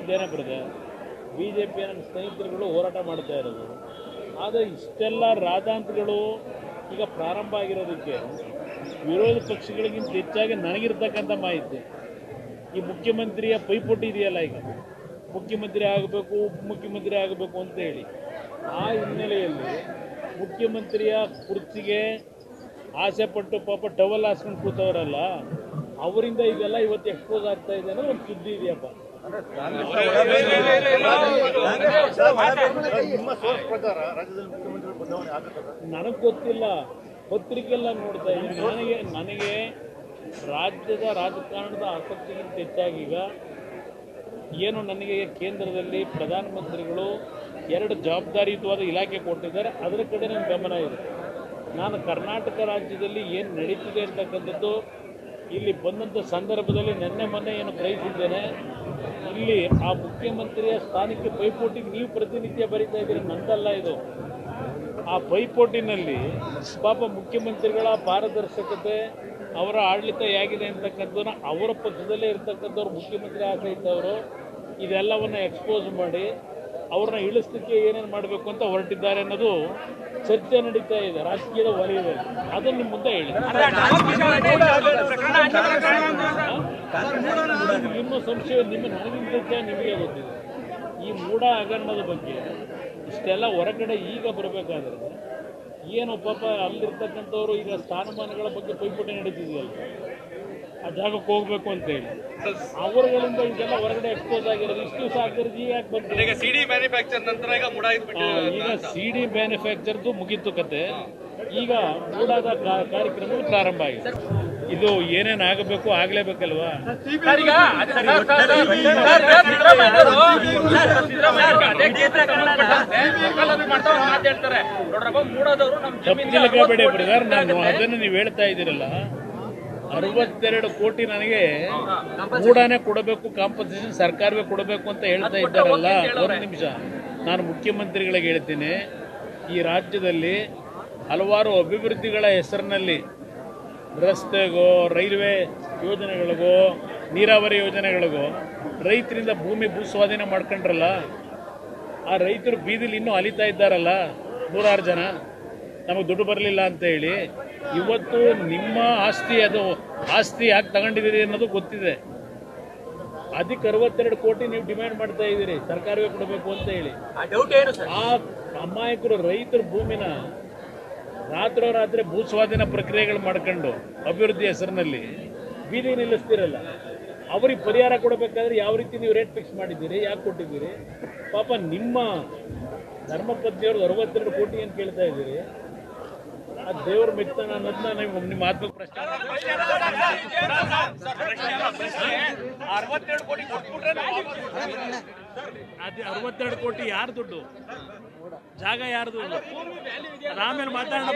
ಹೇಳಿದ್ದೇನೆ brother, BJP ನನ್ನ ಸ್ನೇಹಿತರುಗಳು ಹೋರಾಟ ಮಾಡ್ತಾ ಇರೋದು. ಆದರೆ ಇಷ್ಟೆಲ್ಲ ರಾಜಾಂತಗಳು ಈಗ ಪ್ರಾರಂಭ ಆಗಿರೋದಕ್ಕೆ ವಿರೋಧ ಪಕ್ಷಗಳಿಗಿಂತ ಹೆಚ್ಚಾಗಿ ನನಗಿರ್ತಕ್ಕಂಥ ಮಾಹಿತಿ ಈ ಮುಖ್ಯಮಂತ್ರಿಯ ಪೈಪೋಟಿ ಇದೆಯಲ್ಲ, ಈಗ ಮುಖ್ಯಮಂತ್ರಿ ಆಗಬೇಕು ಉಪಮುಖ್ಯಮಂತ್ರಿ ಆಗಬೇಕು ಅಂತ ಹೇಳಿ, ಆ ಹಿನ್ನೆಲೆಯಲ್ಲಿ ಮುಖ್ಯಮಂತ್ರಿಯ ಕುರ್ಚಿಗೆ ಆಸೆ ಪಟ್ಟು ಪಾಪ ಟವಲ್ ಹಾಸ್ಕೊಂಡು ಕೂತವರಲ್ಲ, ಅವರಿಂದ ಇದೆಲ್ಲ ಇವತ್ತು ಎಕ್ಸ್ಪೋಸ್ ಆಗ್ತಾ ಇದೆ ಅನ್ನೋ ಒಂದು ಸುದ್ದಿ ಇದೆಯಪ್ಪ. ನನಗೆ ಗೊತ್ತಿಲ್ಲ, ಪತ್ರಿಕೆಲ್ಲ ನೋಡ್ತಾ ಇದ್ದೀನಿ. ನನಗೆ ರಾಜ್ಯದ ರಾಜಕಾರಣದ ಆಸಕ್ತಿಗಿಂತ ಹೆಚ್ಚಾಗಿ ಈಗ ಏನು ನನಗೆ ಕೇಂದ್ರದಲ್ಲಿ ಪ್ರಧಾನಮಂತ್ರಿಗಳು 2 ಜವಾಬ್ದಾರಿಯುತವಾದ ಇಲಾಖೆ ಕೊಟ್ಟಿದ್ದಾರೆ, ಅದರ ಕಡೆ ನನ್ನ ಗಮನ ಇದೆ. ನಾನು ಕರ್ನಾಟಕ ರಾಜ್ಯದಲ್ಲಿ ಏನು ನಡೀತಿದೆ ಅಂತಕ್ಕಂಥದ್ದು ಇಲ್ಲಿ ಬಂದಂಥ ಸಂದರ್ಭದಲ್ಲಿ ಮೊನ್ನೆ ಏನು ಗ್ರಹಿಸಿದ್ದೇನೆ. ಇಲ್ಲಿ ಆ ಮುಖ್ಯಮಂತ್ರಿಯ ಸ್ಥಾನಕ್ಕೆ ಪೈಪೋಟಿಗೆ ನೀವು ಪ್ರತಿನಿತ್ಯ ಬರೀತಾ ಇದ್ದೀರಿ, ನಂದಲ್ಲ ಇದು. ಆ ಪೈಪೋಟಿನಲ್ಲಿ ಪಾಪ ಮುಖ್ಯಮಂತ್ರಿಗಳ ಪಾರದರ್ಶಕತೆ, ಅವರ ಆಡಳಿತ ಹೇಗಿದೆ ಅಂತಕ್ಕಂಥದ್ದನ್ನ ಅವರ ಪಕ್ಷದಲ್ಲೇ ಇರ್ತಕ್ಕಂಥವ್ರು ಮುಖ್ಯಮಂತ್ರಿ ಆಸೆ ಇದ್ದವರು ಇದೆಲ್ಲವನ್ನು ಎಕ್ಸ್ಪೋಸ್ ಮಾಡಿ ಅವ್ರನ್ನ ಇಳಿಸ್ಲಿಕ್ಕೆ ಏನೇನು ಮಾಡಬೇಕು ಅಂತ ಹೊರಟಿದ್ದಾರೆ ಅನ್ನೋದು ಚರ್ಚೆ ನಡೀತಾ ಇದೆ ರಾಜಕೀಯದ ವಲಯದಲ್ಲಿ. ಅದನ್ನು ನಿಮ್ಮ ಮುಂದೆ ಹೇಳಿ. ನಿಮ್ಮ ಸಂಶಯ ನನಗಿಂತ ಹೆಚ್ಚಾಗಿ ನಿಮಗೆ ಗೊತ್ತಿದೆ. ಈ ಮೂಢ ಹಗರಣದ ಬಗ್ಗೆ ಇಷ್ಟೆಲ್ಲ ಹೊರಗಡೆ ಈಗ ಬರಬೇಕಾದ್ರೆ ಏನು ಪಾಪ ಅಲ್ಲಿರ್ತಕ್ಕಂಥವ್ರು ಈಗ ಸ್ಥಾನಮಾನಗಳ ಬಗ್ಗೆ ಪೈಪೋಟಿ ನಡೀತಿದೆಯಲ್ಲ, ಆ ಜಾಗಕ್ಕೆ ಹೋಗ್ಬೇಕು ಅಂತ ಹೇಳಿ ಅವರುಗಳಿಂದ ಇದೆಲ್ಲ ಹೊರಗಡೆ ಎಕ್ಸ್ಪೋಸ್ ಆಗಿರೋದು. ಇಷ್ಟು ದಿವಸ ಆಗಿರೋದು ಈಗ ಯಾಕೆ ಬಂತು? ಈಗ CD ಮ್ಯಾನುಫ್ಯಾಕ್ಚರ್ದು ಮುಗೀತು ಕತೆ. ಈಗ ಮೂಡಾದ ಕಾರ್ಯಕ್ರಮಗಳು ಪ್ರಾರಂಭ ಆಗಿದೆ. ಇದು ಏನೇನು ಆಗಬೇಕು ಆಗಲೇಬೇಕಲ್ವಾ? ತಪ್ಪಿಲ್ಲಬೇಡಿ ಬ್ರದರ್, ನಾನು ಅದನ್ನು ನೀವು ಹೇಳ್ತಾ ಇದ್ದೀರಲ್ಲ, 62 ಕೋಟಿ ನನಗೆ ಮೂಡಾನೇ ಕೊಡಬೇಕು, ಕಾಂಪನ್ಸೇಷನ್ ಸರ್ಕಾರವೇ ಕೊಡಬೇಕು ಅಂತ ಹೇಳ್ತಾ ಇದ್ದಾರಲ್ಲ. ಒಂದು ನಿಮಿಷ, ನಾನು ಮುಖ್ಯಮಂತ್ರಿಗಳಿಗೆ ಹೇಳ್ತೀನಿ, ಈ ರಾಜ್ಯದಲ್ಲಿ ಹಲವಾರು ಅಭಿವೃದ್ಧಿಗಳ ಹೆಸರಿನಲ್ಲಿ ರಸ್ತೆಗೋ, ರೈಲ್ವೆ ಯೋಜನೆಗಳಿಗೋ, ನೀರಾವರಿ ಯೋಜನೆಗಳಿಗೋ ರೈತರಿಂದ ಭೂಸ್ವಾಧೀನ ಮಾಡ್ಕೊಂಡ್ರಲ್ಲ, ಆ ರೈತರು ಬೀದಿಲಿ ಇನ್ನೂ ಅಲಿತಾ ಇದ್ದಾರಲ್ಲ 106 ಜನ, ನಮಗೆ ದುಡ್ಡು ಬರಲಿಲ್ಲ ಅಂತ ಹೇಳಿ. ಇವತ್ತು ನಿಮ್ಮ ಆಸ್ತಿ, ಅದು ಆಸ್ತಿ ಯಾಕೆ ತಗೊಂಡಿದ್ದೀರಿ ಅನ್ನೋದು ಗೊತ್ತಿದೆ. ಅದಕ್ಕೆ 62 ಕೋಟಿ ನೀವು ಡಿಮ್ಯಾಂಡ್ ಮಾಡ್ತಾ ಇದ್ದೀರಿ ಸರ್ಕಾರವೇ ಕೊಡಬೇಕು ಅಂತ ಹೇಳಿ. ಆ ಅಮಾಯಕರು ರೈತರ ಭೂಮಿನ ರಾತ್ರೋರಾತ್ರಿ ಭೂಸ್ವಾಧೀನ ಪ್ರಕ್ರಿಯೆಗಳು ಮಾಡ್ಕೊಂಡು ಅಭಿವೃದ್ಧಿ ಹೆಸರಿನಲ್ಲಿ ಬೀದಿ ನಿಲ್ಲಿಸ್ತಿರಲ್ಲ, ಅವ್ರಿಗೆ ಪರಿಹಾರ ಕೊಡಬೇಕಾದ್ರೆ ಯಾವ ರೀತಿ ನೀವು ರೇಟ್ ಫಿಕ್ಸ್ ಮಾಡಿದ್ದೀರಿ, ಯಾಕೆ ಕೊಟ್ಟಿದ್ದೀರಿ? ಪಾಪ ನಿಮ್ಮ ಧರ್ಮಪತ್ನಿಯವ್ರಿಗೆ 62 ಕೋಟಿ ಅಂತ ಕೇಳ್ತಾ ಇದ್ದೀರಿ. ಆ ದೇವ್ರ ಮೆಚ್ಚನ ಅನ್ನೋದನ್ನ ನಿಮ್ಮ ಆತ್ಮ ಪ್ರಶ್ನೆ. 62 ಕೋಟಿ ಯಾರು ದುಡ್ಡು? ಜಾಗ ಯಾರ್ದು? ಆಮೇಲೆ ಮಾತಾಡೋಣ.